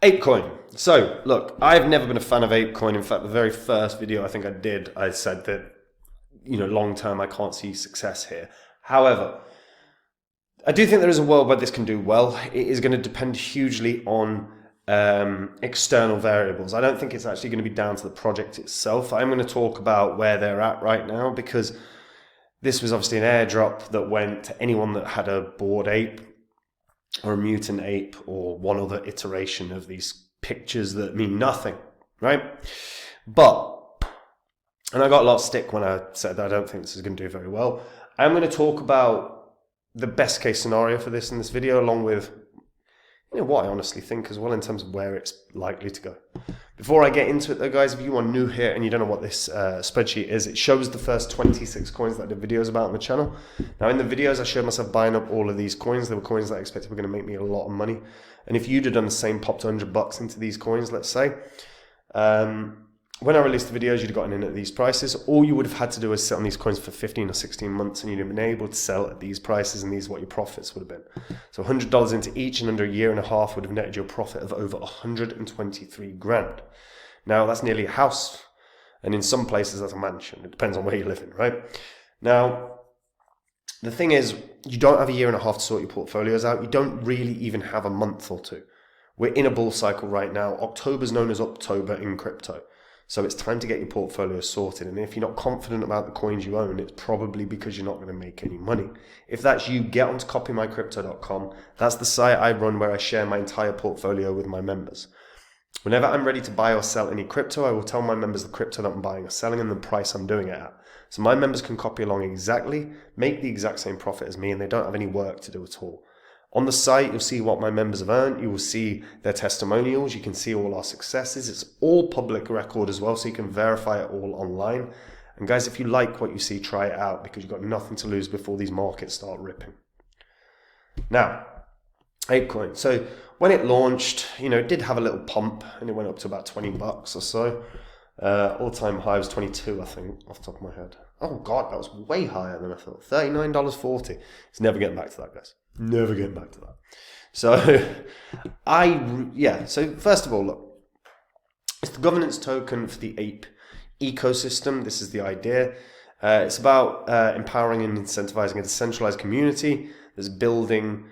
Apecoin. So, look, I've never been a fan of Apecoin. In fact, the very first video I think I did, I said that, long term, I can't see success here. However, I do think there is a world where this can do well. It is going to depend hugely on external variables. I don't think it's actually going to be down to the project itself. I'm going to talk about where they're at right now, because this was obviously an airdrop that went to anyone that had a bored ape or a mutant ape or one other iteration of these pictures that mean nothing, right? And I got a lot of stick when I said that I don't think this is going to do very well. I'm going to talk about the best case scenario for this in this video, along with what I honestly think as well in terms of where it's likely to go. Before I get into it though, guys, if you are new here and you don't know what this spreadsheet is, it shows the first 26 coins that I did videos about on the channel. Now in the videos I showed myself buying up all of these coins. They were coins that I expected were going to make me a lot of money. And if you'd have done the same, popped $100 into these coins, let's say, when I released the videos, you'd have gotten in at these prices. All you would have had to do is sit on these coins for 15 or 16 months and you'd have been able to sell at these prices, and these are what your profits would have been. So $100 into each in under a year and a half would have netted you a profit of over 123 grand. Now that's nearly a house, and in some places that's a mansion. It depends on where you live in, right? Now, the thing is, you don't have a year and a half to sort your portfolios out. You don't really even have a month or two. We're in a bull cycle right now. October's known as Uptober in crypto. So it's time to get your portfolio sorted. And if you're not confident about the coins you own, it's probably because you're not going to make any money. If that's you, get onto copymycrypto.com. That's the site I run where I share my entire portfolio with my members. Whenever I'm ready to buy or sell any crypto, I will tell my members the crypto that I'm buying or selling and the price I'm doing it at. So my members can copy along exactly, make the exact same profit as me, and they don't have any work to do at all. On the site, you'll see what my members have earned. You will see their testimonials. You can see all our successes. It's all public record as well, so you can verify it all online. And guys, if you like what you see, try it out, because you've got nothing to lose before these markets start ripping. Now, Apecoin. So when it launched, it did have a little pump, and it went up to about $20 or so. All-time high was 22, I think, off the top of my head. Oh God, that was way higher than I thought. $39.40. It's never getting back to that, guys. Never getting back to that. So, so first of all, look, it's the governance token for the APE ecosystem. This is the idea. It's about empowering and incentivizing a decentralized community that's building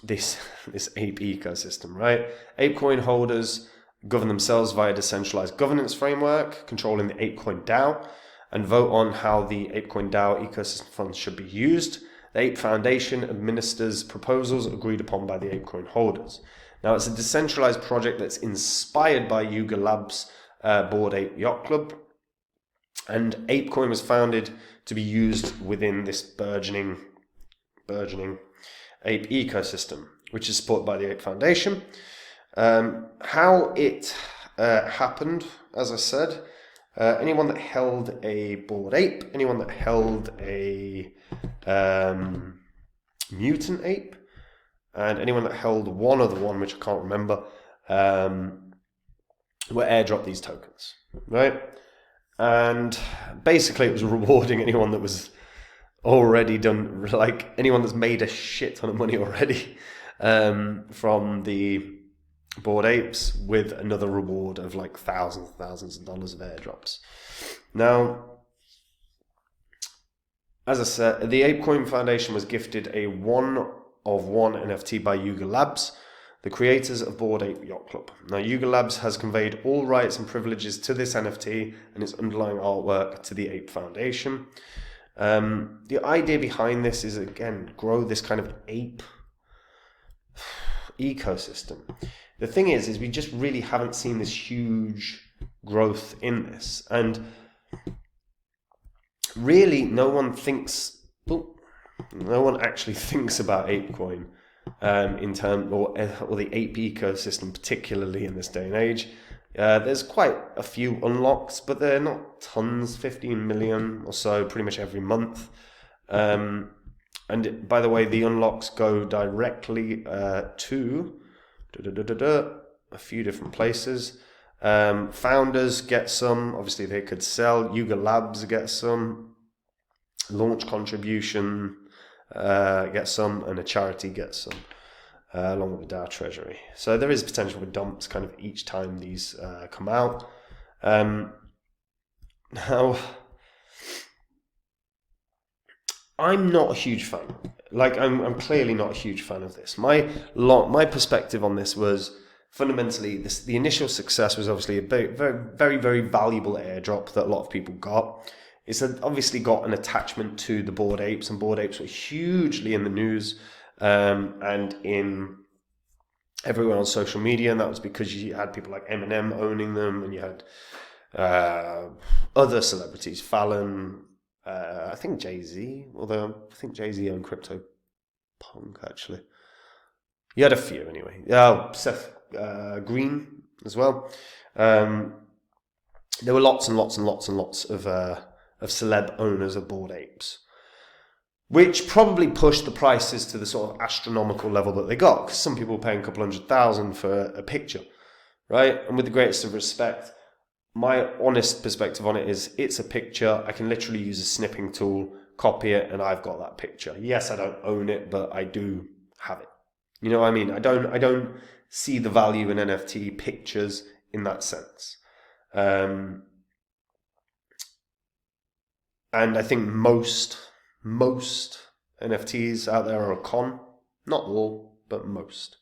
this APE ecosystem, right? Apecoin holders govern themselves via decentralized governance framework, controlling the Apecoin DAO, and vote on how the Apecoin DAO ecosystem funds should be used. The Ape Foundation administers proposals agreed upon by the Apecoin holders. Now, it's a decentralized project that's inspired by Yuga Labs' Bored Ape Yacht Club, and Apecoin was founded to be used within this burgeoning ape ecosystem, which is supported by the Ape Foundation. How it happened, as I said, anyone that held a bored ape, anyone that held a mutant ape, and anyone that held one other one, which I can't remember, were airdropped these tokens, right? And basically it was rewarding anyone that was already done, like anyone that's made a shit ton of money already from the bored apes, with another reward of like thousands and thousands of dollars of airdrops. Now, as I said, the Apecoin Foundation was gifted a 1-of-1 NFT by Yuga Labs, the creators of Bored Ape Yacht Club. Now, Yuga Labs has conveyed all rights and privileges to this NFT and its underlying artwork to the Ape Foundation. The idea behind this is, again, grow this kind of ape ecosystem. The thing is we just really haven't seen this huge growth in this, and really no one actually thinks about Apecoin in terms, or the ape ecosystem, particularly in this day and age. There's quite a few unlocks, but they're not tons, 15 million or so pretty much every month. And by the way, the unlocks go directly to a few different places. Founders get some, obviously they could sell. Yuga Labs get some. Launch contribution get some, and a charity gets some. along with the DAO treasury. So there is potential for dumps kind of each time these come out. Now, I'm not a huge fan. Like, I'm clearly not a huge fan of this. My perspective on this was fundamentally the initial success was obviously a very, very valuable airdrop that a lot of people got. It's obviously got an attachment to the Bored Apes, and Bored Apes were hugely in the news and in everywhere on social media, and that was because you had people like Eminem owning them, and you had other celebrities, Fallon, I think Jay-Z, although I think Jay-Z owned CryptoPunk, actually. You had a few, anyway. Seth Green as well. There were lots and lots and lots and lots of celeb owners of Bored Apes, which probably pushed the prices to the sort of astronomical level that they got, because some people were paying a couple $100,000 for a picture, right? And with the greatest of respect, my honest perspective on it is it's a picture. I can literally use a snipping tool, copy it, and I've got that picture. Yes, I don't own it, but I do have it. You know what I mean? I don't see the value in NFT pictures in that sense. And I think most NFTs out there are a con. Not all, but most.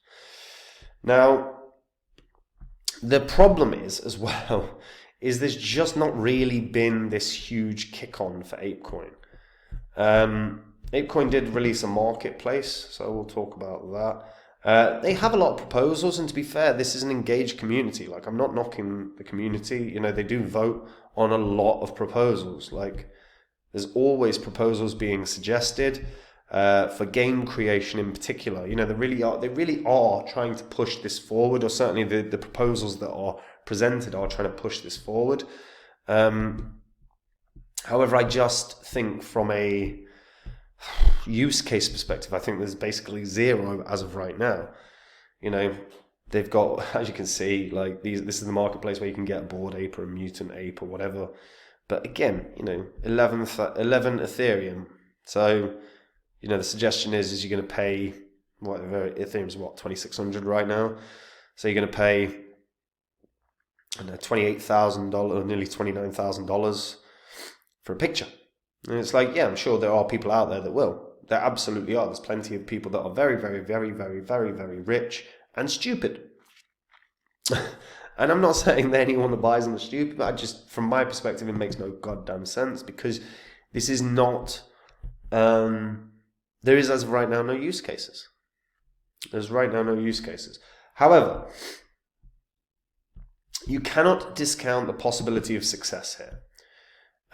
Now, the problem is, as well, is there's just not really been this huge kick-on for Apecoin. Apecoin did release a marketplace, so we'll talk about that. They have a lot of proposals, and to be fair, this is an engaged community. Like, I'm not knocking the community. You know, they do vote on a lot of proposals. Like, there's always proposals being suggested for game creation in particular. You know, they really are trying to push this forward, or certainly the proposals that are presented are trying to push this forward. However, I just think from a use case perspective, I think there's basically zero as of right now. You know, they've got, as you can see, like this is the marketplace where you can get a Bored Ape or a mutant ape or whatever. But again, you know, 11 Ethereum. So, you know, the suggestion is you're going to pay, Ethereum's what, 2,600 right now. So you're going to pay, I don't know, $28,000, nearly $29,000 for a picture. And it's like, yeah, I'm sure there are people out there that will. There absolutely are. There's plenty of people that are very, very, very, very, very, very rich and stupid. And I'm not saying that anyone that buys them is stupid, but from my perspective, it makes no goddamn sense, because this is not, there is, as of right now, no use cases. There's right now no use cases. However, you cannot discount the possibility of success here.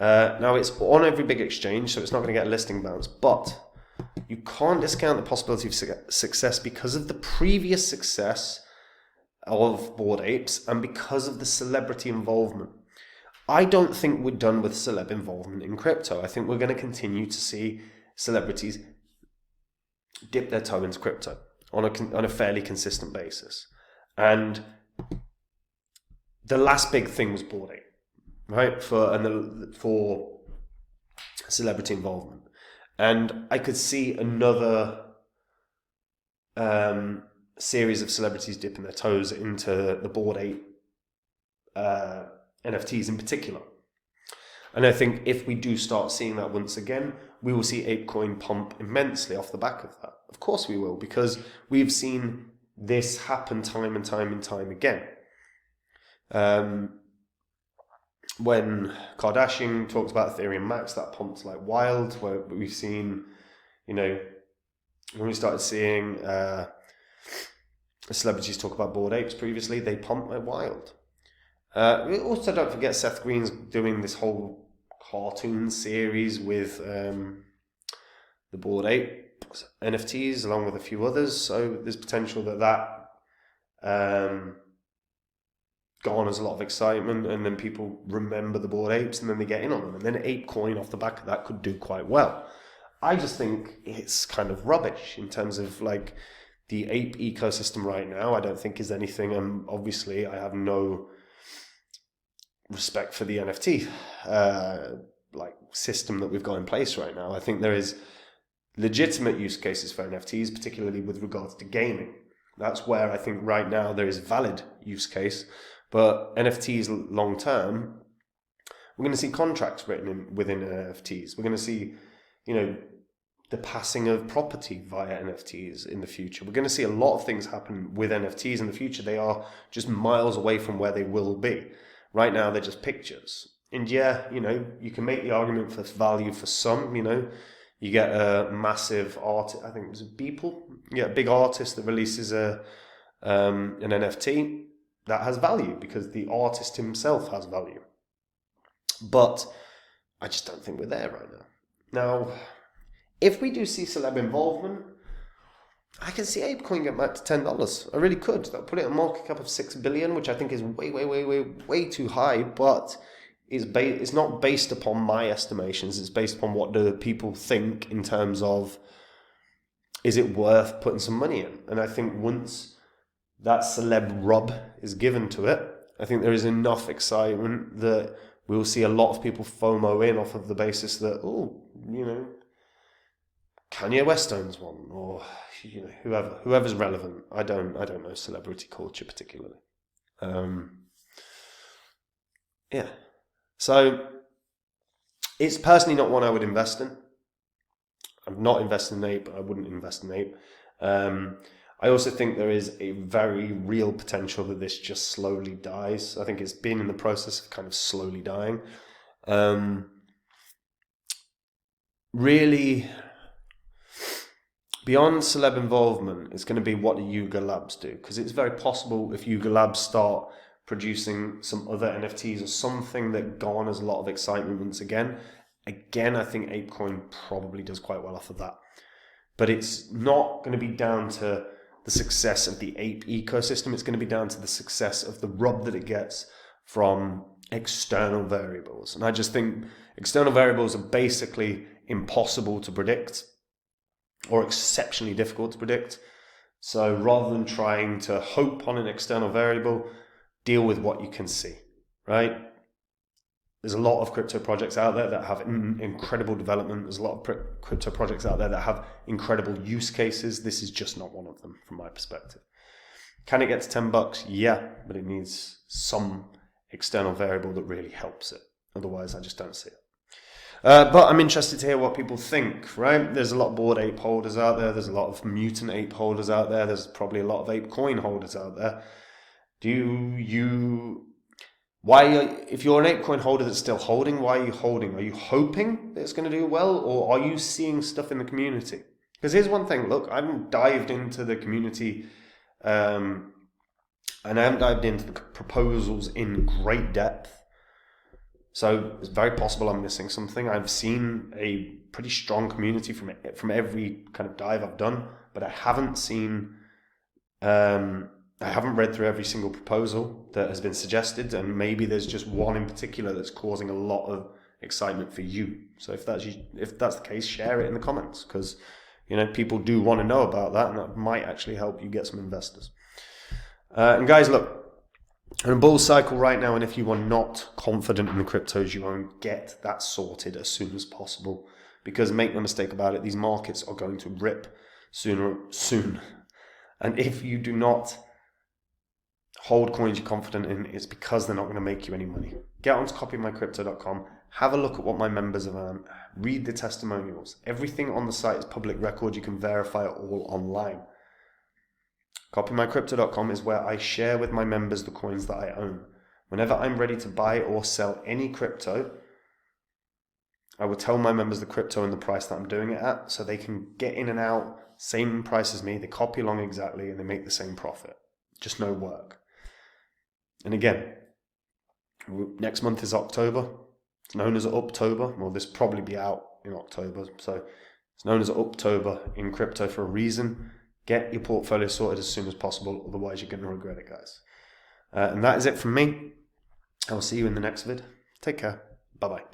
Now, it's on every big exchange, so it's not going to get a listing bounce, but you can't discount the possibility of success because of the previous success of Bored Apes and because of the celebrity involvement. I don't think we're done with celeb involvement in crypto. I think we're going to continue to see celebrities dip their toe into crypto on a fairly consistent basis. And the last big thing was Bored Ape, right? For celebrity involvement. And I could see another series of celebrities dipping their toes into the Bored Ape NFTs in particular. And I think if we do start seeing that once again, we will see Apecoin pump immensely off the back of that. Of course we will, because we've seen this happen time and time and time again. When Kardashian talked about Ethereum Max, that pumped like wild. Where we've seen, you know, when we started seeing celebrities talk about Bored Apes previously, they pumped like wild. Also, don't forget Seth Green's doing this whole cartoon series with the Bored Ape NFTs, along with a few others. So there's potential that garners a lot of excitement, and then people remember the Bored Apes, and then they get in on them, and then Apecoin off the back of that could do quite well. I just think it's kind of rubbish in terms of like the ape ecosystem right now. I don't think is anything, and obviously I have no respect for the NFT like system that we've got in place right now. I think there is legitimate use cases for NFTs, particularly with regards to gaming. That's where I think right now there is valid use case. But NFTs long term, we're going to see contracts written within NFTs. We're going to see, the passing of property via NFTs in the future. We're going to see a lot of things happen with NFTs in the future. They are just miles away from where they will be. Right now, they're just pictures. And yeah, you can make the argument for value for some, You get a massive artist, I think it was Beeple. Yeah, a big artist that releases an NFT that has value because the artist himself has value. But I just don't think we're there right now. Now, if we do see celeb involvement, I can see Apecoin get back to $10. I really could. That'll put it a market cap of 6 billion, which I think is way too high, but it's not based upon my estimations. It's based upon what do people think in terms of, is it worth putting some money in? And I think once that celeb rub is given to it, I think there is enough excitement that we'll see a lot of people FOMO in off of the basis that, Kanye West owns one, or whoever's relevant. I don't know celebrity culture particularly. Yeah. So it's personally not one I would invest in. I'm not invested in APE, but I wouldn't invest in APE. I also think there is a very real potential that this just slowly dies. I think it's been in the process of kind of slowly dying. Really, beyond celeb involvement, it's going to be what the Yuga Labs do. Because it's very possible if Yuga Labs start producing some other NFTs or something that garners a lot of excitement once again. Again, I think Apecoin probably does quite well off of that. But it's not going to be down to the success of the APE ecosystem. It's going to be down to the success of the rub that it gets from external variables. And I just think external variables are basically impossible to predict or exceptionally difficult to predict. So rather than trying to hope on an external variable, deal with what you can see, right? There's a lot of crypto projects out there that have incredible development. There's a lot of crypto projects out there that have incredible use cases. This is just not one of them from my perspective. Can it get to $10? Yeah, but it needs some external variable that really helps it. Otherwise, I just don't see it. But I'm interested to hear what people think, right? There's a lot of Bored Ape holders out there. There's a lot of Mutant Ape holders out there. There's probably a lot of Apecoin holders out there. If you're an Apecoin holder that's still holding, why are you holding? Are you hoping that it's going to do well, or are you seeing stuff in the community? Because here's one thing, look, I haven't dived into the community, and I haven't dived into the proposals in great depth. So it's very possible I'm missing something. I've seen a pretty strong community from every kind of dive I've done, but I haven't seen, I haven't read through every single proposal that has been suggested, and maybe there's just one in particular that's causing a lot of excitement for you. So if that's the case, share it in the comments, because people do want to know about that, and that might actually help you get some investors. And guys, look, in a bull cycle right now, and if you are not confident in the cryptos you own, get that sorted as soon as possible, because make no mistake about it, these markets are going to rip soon. And if you do not hold coins you're confident in, it's because they're not going to make you any money. Get onto copymycrypto.com, have a look at what my members have earned, read the testimonials. Everything on the site is public record. You can verify it all online. Copymycrypto.com is where I share with my members the coins that I own. Whenever I'm ready to buy or sell any crypto, I will tell my members the crypto and the price that I'm doing it at, so they can get in and out, same price as me, they copy along exactly, and they make the same profit. Just no work. And again, next month is October. It's known as Uptober. Well, this will probably be out in October. So it's known as Uptober in crypto for a reason. Get your portfolio sorted as soon as possible. Otherwise, you're going to regret it, guys. And that is it from me. I will see you in the next vid. Take care. Bye-bye.